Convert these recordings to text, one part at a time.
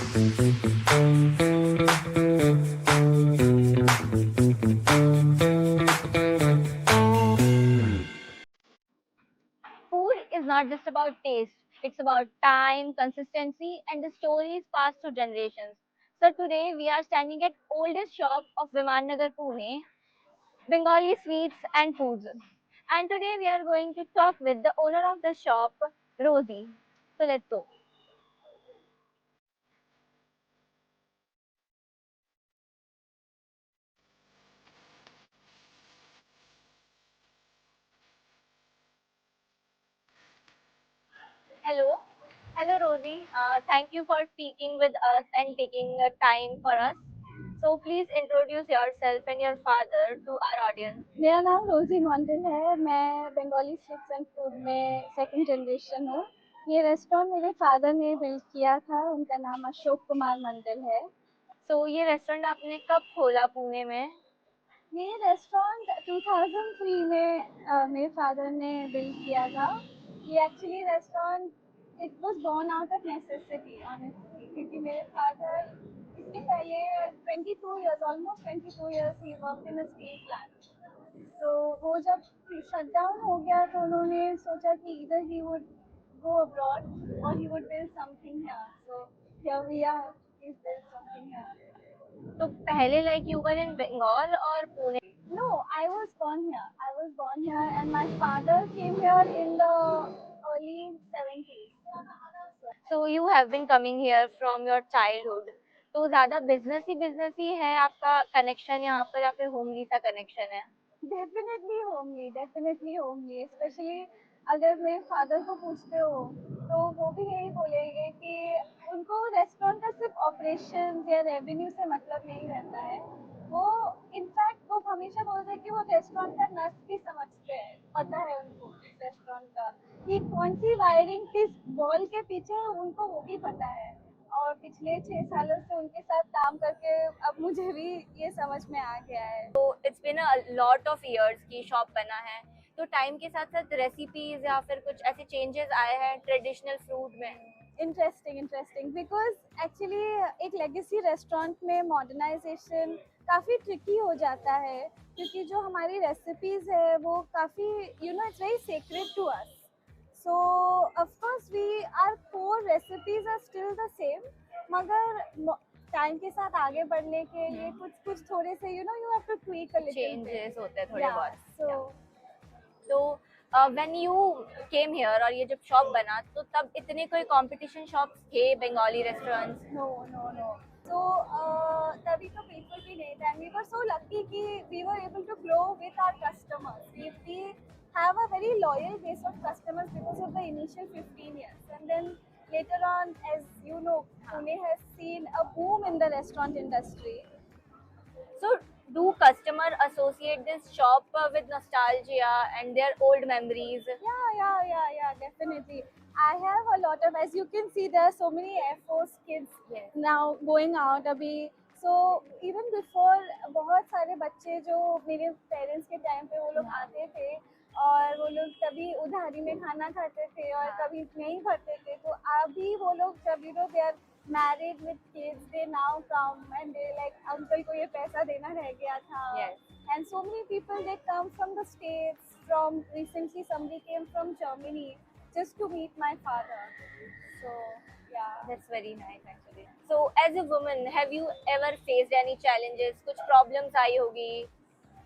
Food is not just about taste, it's about time, consistency, and the stories passed through generations. So today we are standing at oldest shop of Vimannagar, Pune, Bengali sweets and foods. And today we are going to talk with the owner of the shop, Rosie. So let's go. Hello. Hello, Rosie. Thank you for speaking with us and taking time for us. So please introduce yourself and your father to our audience. मेरा नाम रोजी मंडल है। मैं Bengali sweets and food में second generation हूँ। ये restaurant मेरे father ने बिल्ड किया था। उनका नाम अशोक कुमार मंडल है। So ये रेस्टोरेंट आपने कब खोला पुणे में? ये रेस्टोरेंट 2003 में मेरे फादर ने बिल्ड किया था। ये actually restaurant it was born out of necessity honestly, क्योंकि मेरे फादर इससे पहले 22 इयर्स ऑलमोस्ट 22 इयर्स ही worked in a steel plant. तो वो जब शट डाउन हो गया तो उन्होंने सोचा कि इधर ही वुड गो अब्रॉड और he would build something here. So here we are, he build something here. तो पहले like you were in Bengal और Pune? No, I was born here. I was born here, and my father came here in the early 70s. So you have been coming here from your childhood. तो ज्यादा business ही है आपका connection यहाँ पर या फिर homely सा कनेक्शन है? डेफिनेटली होमली, स्पेशली अगर मेरे फादर को पूछते हो तो वो भी यही बोलेंगे कि उनको रेस्टोरेंट का सिर्फ ऑपरेशन या रेवेन्यू से मतलब नहीं रहता है। वो इनफैक्ट वो हमेशा बोलते हैं कि वो रेस्टोरेंट का नस भी समझते हैं, पता है उनको रेस्टोरेंट का कि कौन सी वायरिंग किस वॉल के पीछे है, उनको वो भी पता है। और पिछले 6 सालों से उनके साथ काम करके अब मुझे भी ये समझ में आ गया है। तो it's been a lot of years की शॉप बना है, तो टाइम के साथ साथ रेसिपीज या फिर कुछ ऐसे चेंजेस आए हैं ट्रेडिशनल फूड में? इंटरेस्टिंग बिकॉज एक्चुअली एक लेगेसी रेस्टोरेंट में मॉडर्नाइजेशन काफ़ी ट्रिकी हो जाता है, क्योंकि जो हमारी रेसिपीज़ है वो काफ़ी it's very sacred to us. So of course we are core recipes are still the same, मगर टाइम के साथ आगे बढ़ने के लिए कुछ कुछ थोड़े से you have to tweak a little changes होते हैं थोड़े या बहुत। सो तो व्हेन यू केम हियर और ये जब शॉप बना तो तब इतने कोई कंपटीशन शॉप्स थे Bengali restaurants? No no no तो तभी तो बिल्कुल भी नहीं था। वी वर सो लकी कि we were able to grow with our customers. We have a very loyal base of customers because of the initial 15 years, and then later on, as you know, Pune has seen a boom in the restaurant industry. So do customer associate this shop with nostalgia and their old memories? Yeah, definitely. I have a lot of, as you can see, there are so many Air Force kids Yes. now going out अभी. So even before, बहुत सारे बच्चे जो मेरे parents के time पे वो लोग आते थे और वो लोग कभी उधारी में खाना खाते थे और कभी नहीं भरते थे, तो अभी वो लोग जब they are married with kids, they now come and they like, uncle को ये पैसा देना रह गया था. Yes. And so many people, they come from the states. From recently somebody came from Germany just to meet my father. So yeah, That's very nice actually. So as a woman, have you ever faced any challenges? कुछ problems आई होगी?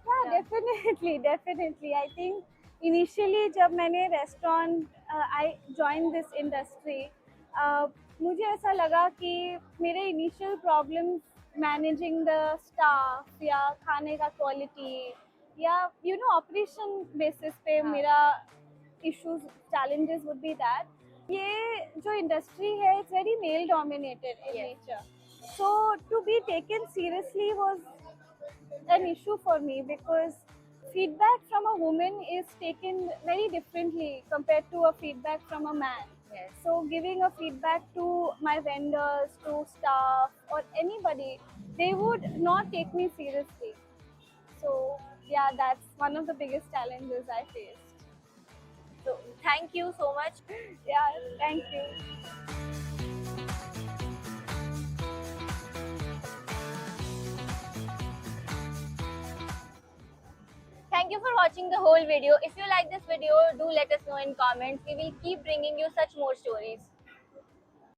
yeah, definitely. I think initially जब मैंने restaurant I joined this industry, मुझे ऐसा लगा कि मेरे initial problems managing the staff या खाने का quality या operation basis पे मेरा issues challenges would be that ये जो industry है it's very male dominated in nature. So to be taken seriously was an issue for me because feedback from a woman is taken very differently compared to a feedback from a man. Yes. So giving a feedback to my vendors, to staff or anybody, they would not take me seriously. So yeah, that's one of the biggest challenges I faced. So thank you so much. Yeah, thank you. Thank you for watching the whole video. If you like this video, do let us know in comments. We will keep bringing you such more stories.